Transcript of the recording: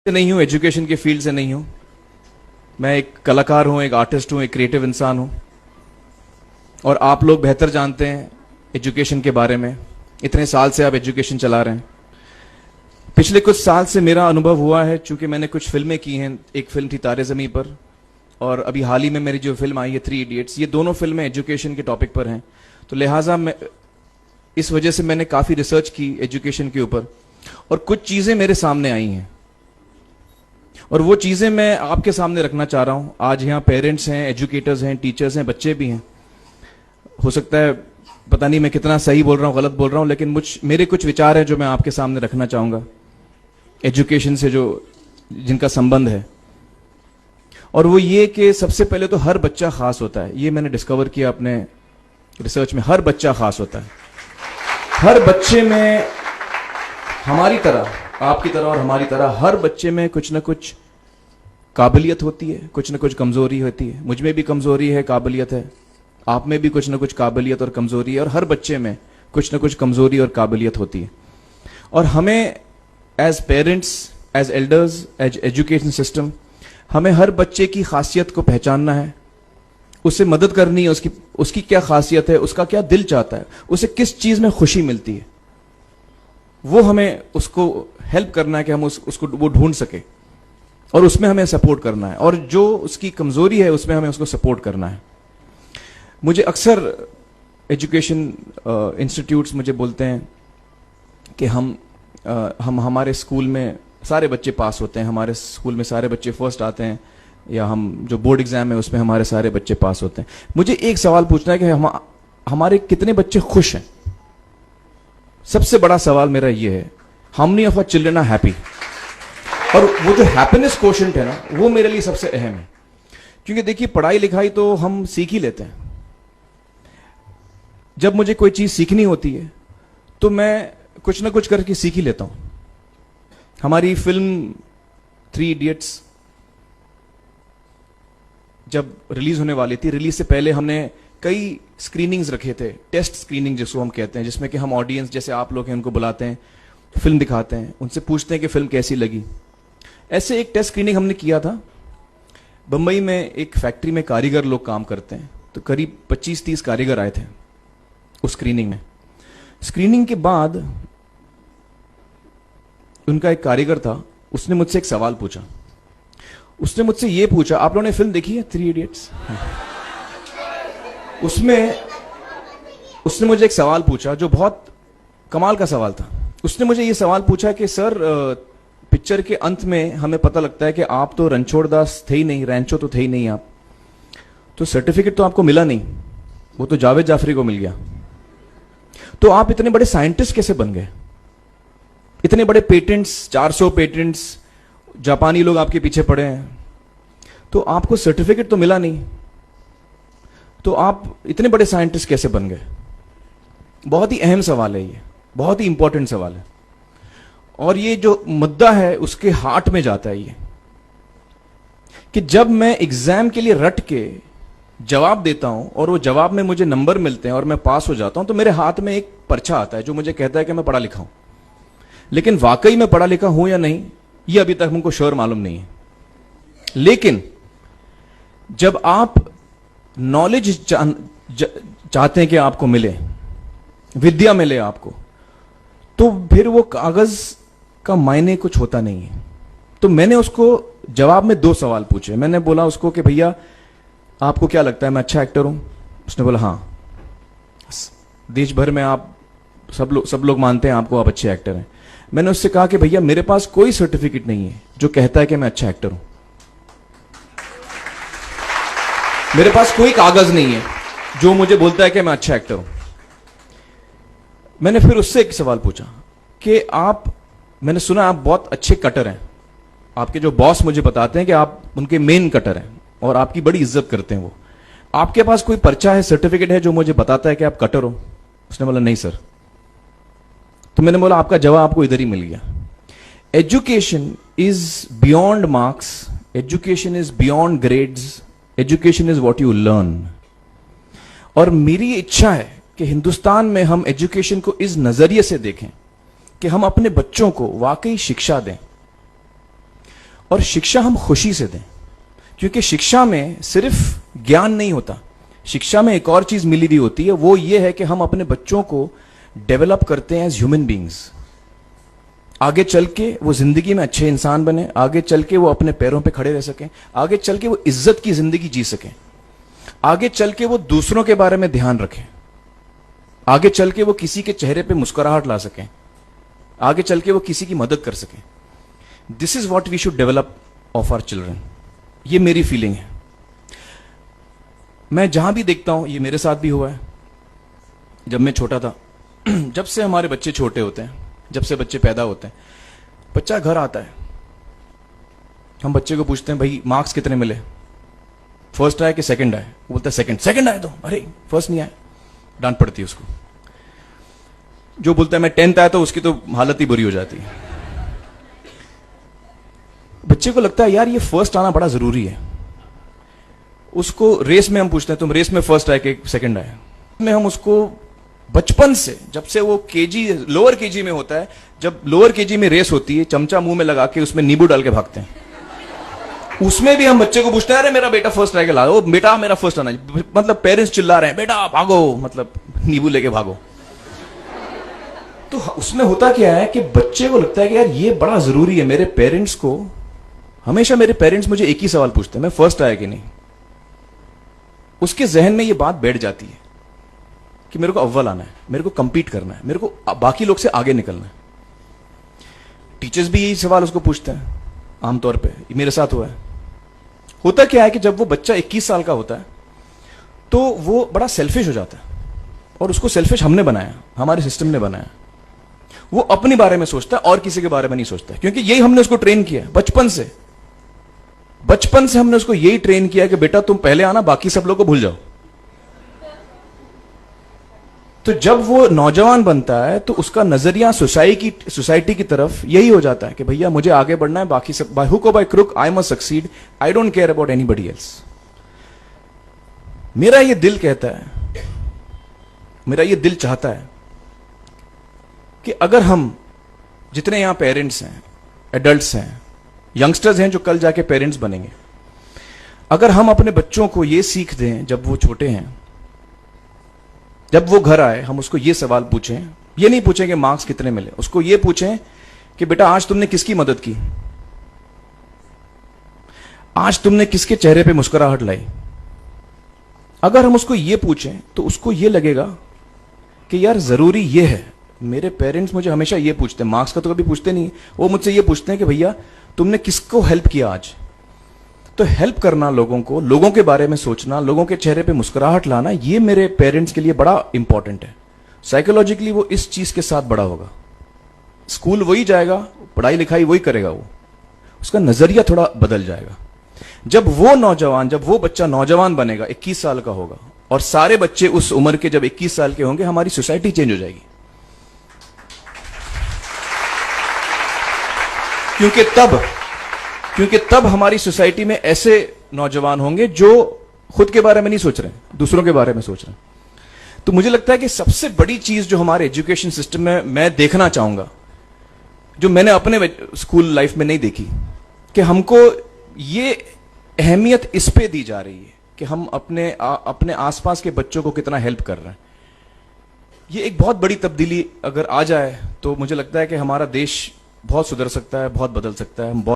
से नहीं हूँ, एजुकेशन के फील्ड से नहीं हूँ। मैं एक कलाकार हूँ, एक आर्टिस्ट हूँ, एक क्रिएटिव इंसान हूँ। और आप लोग बेहतर जानते हैं एजुकेशन के बारे में। इतने साल से आप एजुकेशन चला रहे हैं। पिछले कुछ साल से मेरा अनुभव हुआ है, चूंकि मैंने कुछ फिल्में की हैं। एक फिल्म थी तारे ज़मीं पर, और अभी हाल ही में मेरी जो फिल्म आई है 3 इडियट्स, ये दोनों फिल्में एजुकेशन के टॉपिक पर हैं। तो लिहाजा मैं इस वजह से मैंने काफ़ी रिसर्च की एजुकेशन के ऊपर, और कुछ चीज़ें मेरे सामने आई हैं और वो चीज़ें मैं आपके सामने रखना चाह रहा हूँ। आज यहाँ पेरेंट्स हैं, एजुकेटर्स हैं, टीचर्स हैं, बच्चे भी हैं। हो सकता है पता नहीं मैं कितना सही बोल रहा हूँ, गलत बोल रहा हूँ, लेकिन मेरे कुछ विचार हैं जो मैं आपके सामने रखना चाहूँगा एजुकेशन से जो जिनका संबंध है। और वो ये कि सबसे पहले तो हर बच्चा खास होता है। ये मैंने डिस्कवर किया अपने रिसर्च में। हर बच्चा खास होता है। हर बच्चे में, हमारी तरह, आपकी तरह और हमारी तरह, हर बच्चे में कुछ ना कुछ काबिलियत होती है, कुछ ना कुछ कमजोरी होती है। मुझ में भी कमजोरी है, काबिलियत है। आप में भी कुछ ना कुछ काबिलियत और कमजोरी है, और हर बच्चे में कुछ ना कुछ कमजोरी और काबिलियत होती है। और हमें as parents, as elders, as education system, हमें हर बच्चे की खासियत को पहचानना है, उसे मदद करनी है। उसकी क्या खासियत है, उसका क्या दिल चाहता है, उसे किस चीज में खुशी मिलती है, वो हमें उसको हेल्प करना है कि हम उसको वो ढूंढ सके, और उसमें हमें सपोर्ट करना है। और जो उसकी कमजोरी है उसमें हमें उसको सपोर्ट करना है। मुझे अक्सर एजुकेशन इंस्टीट्यूट्स मुझे बोलते हैं कि हम हमारे स्कूल में सारे बच्चे पास होते हैं, हमारे स्कूल में सारे बच्चे फर्स्ट आते हैं, या हम जो बोर्ड एग्जाम है उसमें हमारे सारे बच्चे पास होते हैं। मुझे एक सवाल पूछना है कि हमारे कितने बच्चे खुश हैं? सबसे बड़ा सवाल मेरा ये है, how many of our children are happy? और वो जो हैप्पीनेस क्वोशेंट है ना, वो मेरे लिए सबसे अहम है। क्योंकि देखिए, पढ़ाई लिखाई तो हम सीख ही लेते हैं। जब मुझे कोई चीज सीखनी होती है तो मैं कुछ ना कुछ करके सीख ही लेता हूं। हमारी फिल्म 3 इडियट्स जब रिलीज होने वाली थी, रिलीज से पहले हमने कई स्क्रीनिंग्स रखे थे, टेस्ट स्क्रीनिंग जिसको हम कहते हैं, जिसमें कि हम ऑडियंस, जैसे आप लोग हैं, उनको बुलाते हैं, फिल्म दिखाते हैं, उनसे पूछते हैं कि फिल्म कैसी लगी। ऐसे एक टेस्ट स्क्रीनिंग हमने किया था बंबई में। एक फैक्ट्री में कारीगर लोग काम करते हैं, तो करीब 25-30 कारीगर आए थे उस स्क्रीनिंग में। स्क्रीनिंग के बाद उनका एक कारीगर था, उसने मुझसे एक सवाल पूछा। उसने मुझसे ये पूछा, आप लोगों ने फिल्म देखी है 3 इडियट्स? उसमें उसने मुझे एक सवाल पूछा जो बहुत कमाल का सवाल था। उसने मुझे ये सवाल पूछा कि सर, पिक्चर के अंत में हमें पता लगता है कि आप तो रणछोड़ दास थे ही नहीं, रैंचो तो थे ही नहीं आप, तो सर्टिफिकेट तो आपको मिला नहीं, वो तो जावेद जाफरी को मिल गया। तो आप इतने बड़े साइंटिस्ट कैसे बन गए? इतने बड़े पेटेंट्स, 400 पेटेंट्स, जापानी लोग आपके पीछे पड़े हैं, तो आपको सर्टिफिकेट तो मिला नहीं, तो आप इतने बड़े साइंटिस्ट कैसे बन गए? बहुत ही अहम सवाल है ये, बहुत ही इंपॉर्टेंट सवाल है। और ये जो मुद्दा है उसके हार्ट में जाता है ये, कि जब मैं एग्जाम के लिए रट के जवाब देता हूं और वो जवाब में मुझे नंबर मिलते हैं और मैं पास हो जाता हूं, तो मेरे हाथ में एक पर्चा आता है जो मुझे कहता है कि मैं पढ़ा लिखा हूं। लेकिन वाकई में पढ़ा लिखा हूं या नहीं, ये अभी तक हमको श्योर मालूम नहीं है। लेकिन जब आप नॉलेज चाहते हैं कि आपको मिले, विद्या मिले आपको, तो फिर वो कागज का मायने कुछ होता नहीं है। तो मैंने उसको जवाब में 2 सवाल पूछे। मैंने बोला उसको कि भैया, आपको क्या लगता है मैं अच्छा एक्टर हूं? उसने बोला हाँ, देश भर में आप सब लोग मानते हैं आपको, आप अच्छे एक्टर हैं। मैंने उससे कहा कि भैया, मेरे पास कोई सर्टिफिकेट नहीं है जो कहता है कि मैं अच्छा एक्टर हूं। मेरे पास कोई कागज नहीं है जो मुझे बोलता है कि मैं अच्छा एक्टर हूं। मैंने फिर उससे एक सवाल पूछा कि मैंने सुना आप बहुत अच्छे कटर हैं, आपके जो बॉस मुझे बताते हैं कि आप उनके मेन कटर हैं और आपकी बड़ी इज्जत करते हैं वो। आपके पास कोई पर्चा है, सर्टिफिकेट है जो मुझे बताता है कि आप कटर हो? उसने बोला नहीं सर। तो मैंने बोला आपका जवाब आपको इधर ही मिल गया। Education is beyond marks, education is beyond grades, education is what you learn. और मेरी इच्छा है कि हिंदुस्तान में हम एजुकेशन को इस नजरिए से देखें कि हम अपने बच्चों को वाकई शिक्षा दें। और शिक्षा हम खुशी से दें, क्योंकि शिक्षा में सिर्फ ज्ञान नहीं होता, शिक्षा में एक और चीज मिली हुई होती है, वो ये है कि हम अपने बच्चों को डेवलप करते हैं एज ह्यूमन बींग्स। आगे चल के वो जिंदगी में अच्छे इंसान बने, आगे चल के वो अपने पैरों पे खड़े रह सकें, आगे चल के वो इज्जत की जिंदगी जी सकें, आगे चल के वो दूसरों के बारे में ध्यान रखें, आगे चल के वो किसी के चेहरे पे मुस्कुराहट ला सकें, आगे चल के वो किसी की मदद कर सकें। This is what we should develop of our children. ये मेरी फीलिंग है। मैं जहां भी देखता हूं, ये मेरे साथ भी हुआ है जब मैं छोटा था। जब से हमारे बच्चे छोटे होते हैं, जब से बच्चे पैदा होते हैं, बच्चा घर आता है, हम बच्चे को पूछते हैं भाई मार्क्स कितने मिले, फर्स्ट आया कि सेकंड आया? वो बोलता है सेकंड। सेकंड आया तो अरे फर्स्ट नहीं आया, डांट पड़ती है उसको। जो बोलता है मैं 10th आया तो उसकी तो हालत ही बुरी हो जाती है। बच्चे को लगता है यार ये फर्स्ट आना बड़ा जरूरी है। उसको रेस में हम पूछते हैं तुम रेस में फर्स्ट आए कि सेकंड आया? में हम उसको बचपन से, जब से वो केजी लोअर केजी में होता है, जब लोअर केजी में रेस होती है, चमचा मुंह में लगा के उसमें नींबू डाल के भागते हैं। उसमें भी हम बच्चे को पूछते हैं अरे मेरा बेटा फर्स्ट आएगा, ला ओ बेटा मेरा फर्स्ट आना, मतलब पेरेंट्स चिल्ला रहे हैं बेटा भागो, मतलब नींबू लेके भागो। तो उसमें होता क्या है कि बच्चे को लगता है कि यार ये बड़ा जरूरी है। मेरे पेरेंट्स को हमेशा, मेरे पेरेंट्स मुझे एक ही सवाल पूछते हैं, मैं फर्स्ट आया कि नहीं। उसके जहन में ये बात बैठ जाती है कि मेरे को अव्वल आना है, मेरे को कंपीट करना है, मेरे को बाकी लोग से आगे निकलना है। टीचर्स भी यही सवाल उसको पूछते हैं आमतौर पे, मेरे साथ हुआ है। होता क्या है कि जब वो बच्चा 21 साल का होता है तो वो बड़ा सेल्फिश हो जाता है, और उसको सेल्फिश हमने बनाया, हमारे सिस्टम ने बनाया। वो अपने बारे में सोचता है और किसी के बारे में नहीं सोचता है, क्योंकि यही हमने उसको ट्रेन किया बचपन से। बचपन से हमने उसको यही ट्रेन किया कि बेटा तुम पहले आना, बाकी सब लोग को भूल जाओ। तो जब वो नौजवान बनता है तो उसका नजरिया सोसाइटी की तरफ यही हो जाता है कि भैया मुझे आगे बढ़ना है, बाकी सब बाय हुक और by crook I must succeed, I don't care about anybody else. मेरा ये दिल कहता है, मेरा ये दिल चाहता है कि अगर हम जितने यहां पेरेंट्स हैं, एडल्ट्स हैं, यंगस्टर्स हैं जो कल जाके पेरेंट्स बनेंगे, अगर हम अपने बच्चों को ये सीख दें जब वो छोटे हैं, जब वो घर आए हम उसको ये सवाल पूछें, ये नहीं पूछें कि मार्क्स कितने मिले, उसको ये पूछें कि बेटा आज तुमने किसकी मदद की, आज तुमने किसके चेहरे पे मुस्कुराहट लाई। अगर हम उसको ये पूछें तो उसको ये लगेगा कि यार जरूरी ये है। मेरे पेरेंट्स मुझे हमेशा ये पूछते हैं, मार्क्स का तो कभी पूछते नहीं, वो मुझसे ये पूछते हैं कि भैया तुमने किसको हेल्प किया आज। तो हेल्प करना लोगों को, लोगों के बारे में सोचना, लोगों के चेहरे पे मुस्कुराहट लाना, ये मेरे पेरेंट्स के लिए बड़ा इंपॉर्टेंट है। साइकोलॉजिकली वो इस चीज के साथ बड़ा होगा। स्कूल वही जाएगा, पढ़ाई लिखाई वही करेगा, वो उसका नजरिया थोड़ा बदल जाएगा। जब वो बच्चा नौजवान बनेगा, 21 साल का होगा, और सारे बच्चे उस उम्र के जब 21 साल के होंगे, हमारी सोसाइटी चेंज हो जाएगी। क्योंकि तब हमारी सोसाइटी में ऐसे नौजवान होंगे जो खुद के बारे में नहीं सोच रहे, दूसरों के बारे में सोच रहे हैं। तो मुझे लगता है कि सबसे बड़ी चीज जो हमारे एजुकेशन सिस्टम में मैं देखना चाहूंगा, जो मैंने अपने स्कूल लाइफ में नहीं देखी, कि हमको ये अहमियत इस पे दी जा रही है कि हम अपने आसपास के बच्चों को कितना हेल्प कर रहे हैं। ये एक बहुत बड़ी तब्दीली अगर आ जाए तो मुझे लगता है कि हमारा देश बहुत सुधर सकता है, बहुत बदल सकता है। हम बहुत